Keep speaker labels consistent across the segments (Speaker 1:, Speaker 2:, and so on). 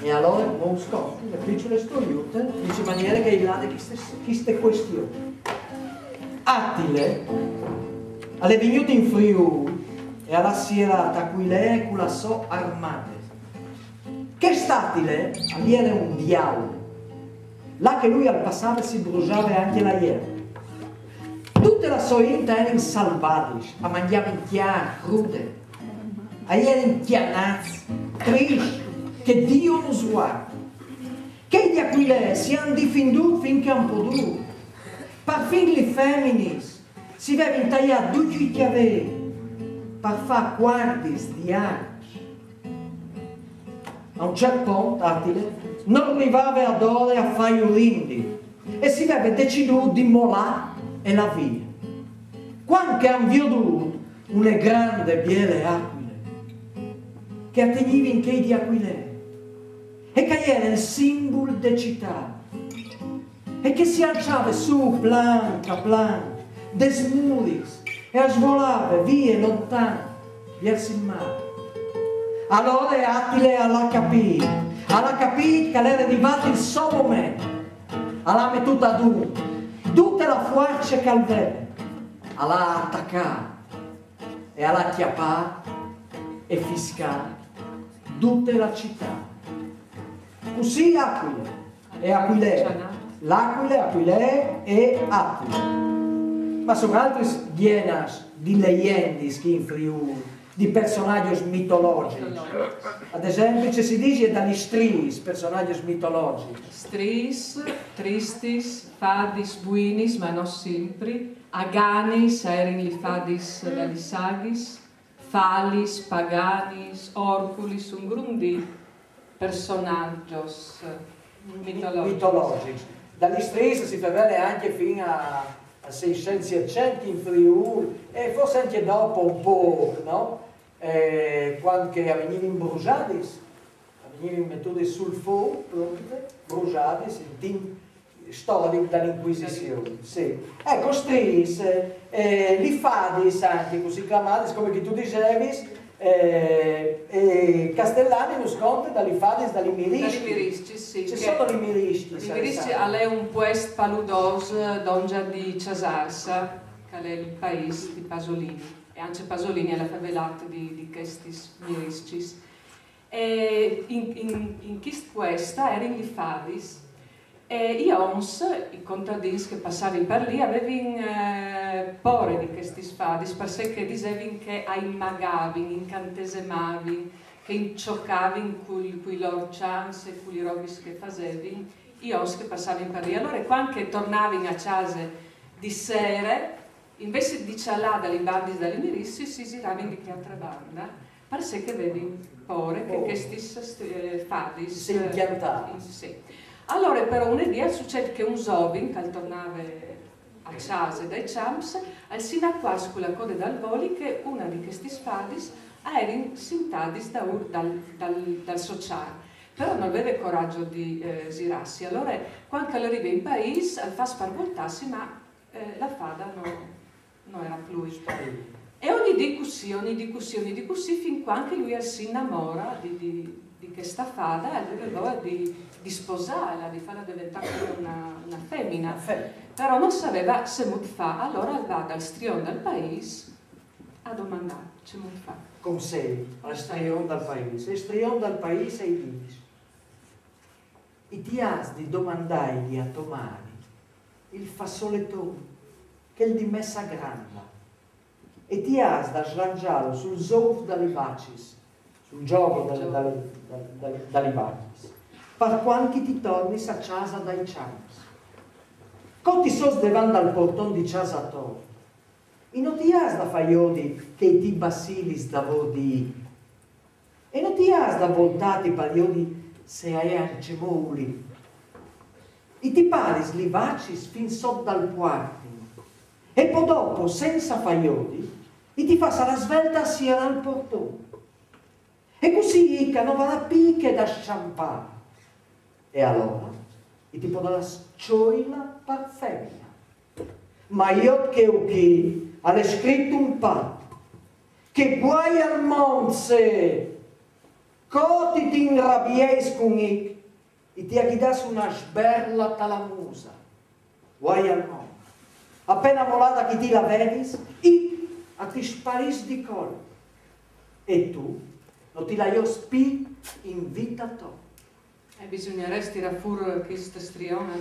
Speaker 1: E allora non scopri, le piccole storiute, dice maniera che là di queste questioni. Attile, alle venute in Friuli e alla sera da cui lei con la so armate. Che statile, lì era un diavolo. Là che lui al passare si bruciava anche la iera. Tutte le sue inte erano salvate, a mangiare in chiare, crude, a erano inchianati, tristi, che Dio non sguarda. Che di Aquile si hanno difenduti finché hanno potuto. Perfino le femmine si avevano tagliato tutti i chiavetti per fare guardie di arci. A un certo punto, Attile non arrivava ad ore a fare urindi e si aveva deciso di mollare e la via. Quando hanno veduto una grande biele aquile che atteniva in che di Aquile e che era il simbolo della città e che si alzava su plan a plan des muri e svolava via lontano verso il mare. Allora Attile alla capì che era arrivato il suo momento, alla mettuta dura, tutta la forza che aveva, alla attaccare e alla chiappare e fiscare tutta la città. Così Aquile e Aquile, l'Aquile, Aquile e Attile. Ma sono altri generi di leggende che in Friuli, di personaggi mitologici. Ad esempio si dice dagli stris, personaggi mitologici.
Speaker 2: Stris, tristis, fadis, buinis, ma non sempre, aganis, erin li fadis dagli sagis, falis, paganis, orculis, un grundi personaggios mitologici.
Speaker 1: Dagli stris si fa vedere anche fino a 600 in Friuli e forse anche dopo un po', no? Quando venivano imbruciati, venivano mettuti sul fuoco, bruciati, in storico dall'Inquisizione. Sì. Ecco, stris, li fadis anche così chiamati, come che tu dicevi, Castellani non sconta dagli fadis, dagli mirisci.
Speaker 2: Sì.
Speaker 1: Ci sono i mirisci.
Speaker 2: I mirisci è un puest paludos dongia di Casarsa, che è il paese di Pasolini. E anche Pasolini è la favelata di questi mirisci. E in questa erano i fadis. E i contadini che passavano per lì avevano paura di questi fadis perché dicevano che immagavano, incantesemavano, che incioccavano con i loro chance e con i robi che facevano, che passavano per lì. Allora quando tornavano a casa di sera, invece di cialà dalle bandi dalle mirissi, si giravano di che altra banda, perché avevano paura che questi fadis
Speaker 1: si impiantavano.
Speaker 2: Sì. Allora però un dia succede che un giovane che tornava a casa dai champs al sinacquas con la coda dal voli che una di questi fadis era sintadis dal sociale, però non aveva il coraggio di girarsi. Allora quando arriva in paese al fa sparvoltarsi, ma la fada non era più. E ogni discussione fin quando lui si innamora di questa fada e aveva di sposarla, di farla diventare una femmina. Però non sapeva se molto fa, allora va dal strione del paese a domandare se molto fa.
Speaker 1: Come sei al strione del paese? Il strione del paese è il dice. E ti has di domandare a domani il fassoletone che è di messa grande e ti has da slanciarlo sul zouf dalle bacis, sul gioco dalle bacis, per quanti ti torni a casa dai champs. Quando ti sos davanti al portone di casa tua, e non ti has da faiodi che ti basilis da vodi, e non ti has da voltati pariodi se hai arcemoli, e ti paris li bacis fin sotto dal quarto, e poi dopo, senza faiodi, e ti fa la svelta sia al portone. E così che non va la picche da sciampare. E allora, e ti può dare la scioila per femmina. Ma io che ha scritto un patto, che guai al mondo se Coti ti inrabies con ich, e ti aghidas una sberla tala musa. Guai al no. Appena volata che ti la veris, a ti sparis di col. E tu, non ti la io spi invitato.
Speaker 2: E bisogneresti tirar fuori questa striona,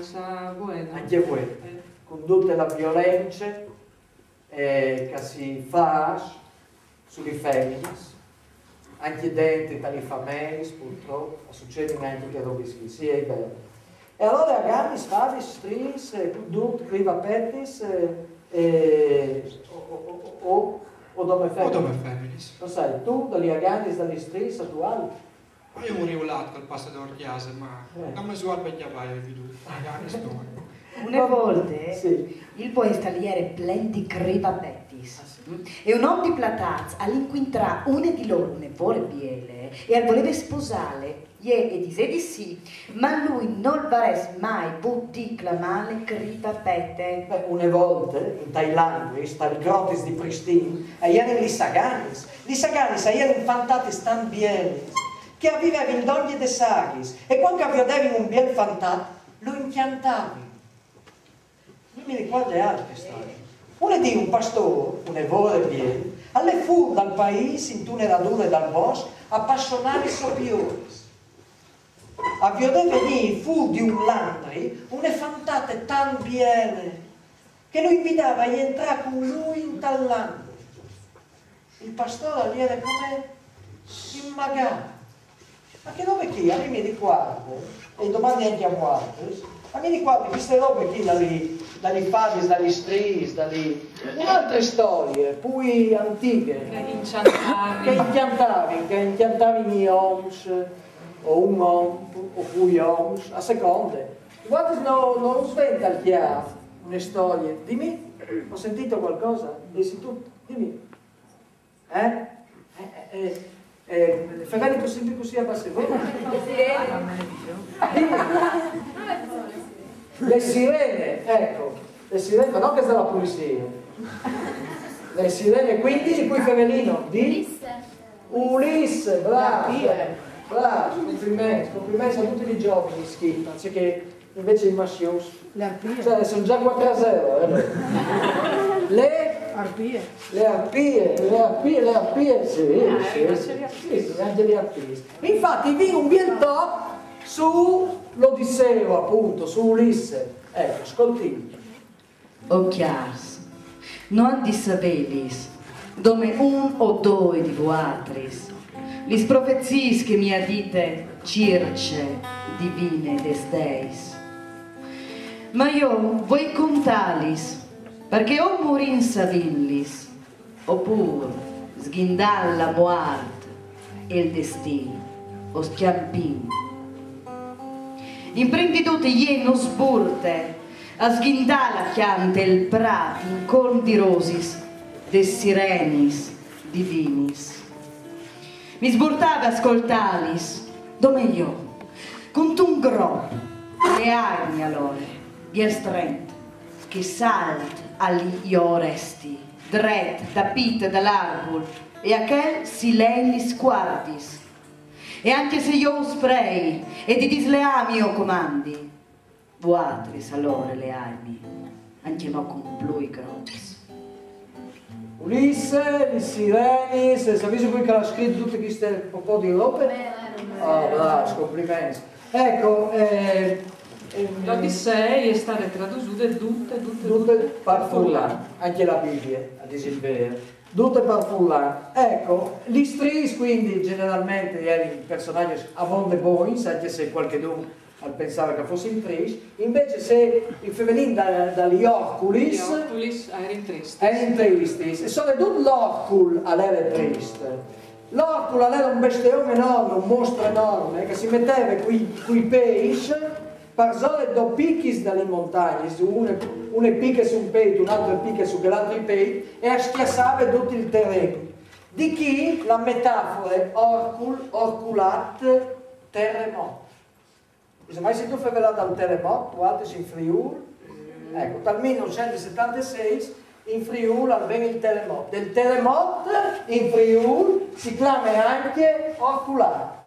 Speaker 2: buona.
Speaker 1: Anche voi, con tutte le violenze che si fa sulle femmine, anche dentro dalle famiglie, purtroppo, succedono anche che robe sì, è vero. E allora ragazzi, stavi, stris, tutto, criva pettis, o dove femmine?
Speaker 3: O dove femminis.
Speaker 1: Lo sai, tu, dagli ragazzi, dagli stris, attuali?
Speaker 3: Ma io morivo là col passato chiesa, ma non mi suona per chiamare il video.
Speaker 4: Una volta
Speaker 1: sì.
Speaker 4: il poestaliere plen di criva pettis e un uomo di plataz all'inquintrà una di loro ne vuole biele e al voleva sposare e dise di sì, ma lui non vares mai putti clamare criva pete.
Speaker 1: Una volta in Thailandia, al grottes di Pristina, erano gli Saganis. Gli Saganis erano infantati tan bene che avevano in ogni de sagis e quando vedevano un bel fantato lo impiantavano. Io mi ricordo altre storie. Una di un pastore, un vuole bene, alle fu dal paese in una raduna dal bosco a appassionare i sopiori. A vedere venire fu di un landri una fantata tan bene che lo invitava a entrare con lui in tal landri. Il pastore gli era come immagato. Ma che robe chi? A me mi ricordo, e domani anche a Guardes, a me ricordo queste robe qui dalle fasi, dagli stris, dalle altre storie, poi antiche, che incantavi gli oms, o un om, o poi oms, a seconde. Guarda, non sventa al chiaro una storia. Dimmi, ho sentito qualcosa? Dici tu, dimmi. Federico sempre così a basso. Le sirene, ecco, le sirene, ma non che sta la polizia. Le sirene, quindi qui femminino di Ulisse, bravo, bravo, complimenti a tutti i giovani schifo, anziché invece i maschios.
Speaker 5: Le arpie.
Speaker 1: Cioè, sono già 4-0. Le arpie, sì, anche le arpie. Infatti vi un bel top sull'Odisseo, appunto, su Ulisse. Ecco, ascolti.
Speaker 4: O chiars, non di sabelis, dove un o due di voatris, lis profeziis che mi adite circe divine desteis. Ma io voi contalis, perché o morin savillis, oppure sghindal la muart e il destino, o schiampin. Imprenditute ieno sburte, a sghindala chiante il prati in colm di rosis, des sirenis divinis. Mi sburtava ascoltalis, dove io, con un gro, le armi allora, biel strength, che salt agli oresti, dret da pit dall'arbol, e a quel si lei sguardis. E anche se io sprei e di disleami o comandi, vuatris allora le armi, anche no con plui grotis.
Speaker 1: Ulisse, le sireni, sapete voi che l'ha scritto tutte queste un po' di robe? Ah, bravo, complimenti. Ecco,
Speaker 2: l'Odissea è stata tradotta
Speaker 1: tutte per Furlan, anche la Bibbia, ad esempio, tutte per Furlan. Ecco, gli stris quindi generalmente erano personaggi a monde boins, anche se qualcuno pensava che fosse in tris, invece se il femminile dagli orculis era in tristis, e sono tutto l'orcul all'era triste. L'orcul era un bestione enorme, un mostro enorme, che si metteva qui pesci, per zone do picchi dalle montagne, una picca su un peito, un'altra picca su quell'altro peito, e schiassava tutto il terreno. Di chi la metafora è orcul, orculat, terremoto. Mai se tu fai vedere dal terremoto, guarda in Friuli, ecco, dal 1976 in Friuli avviene il terremoto. Del terremoto in Friuli si chiama anche orculare.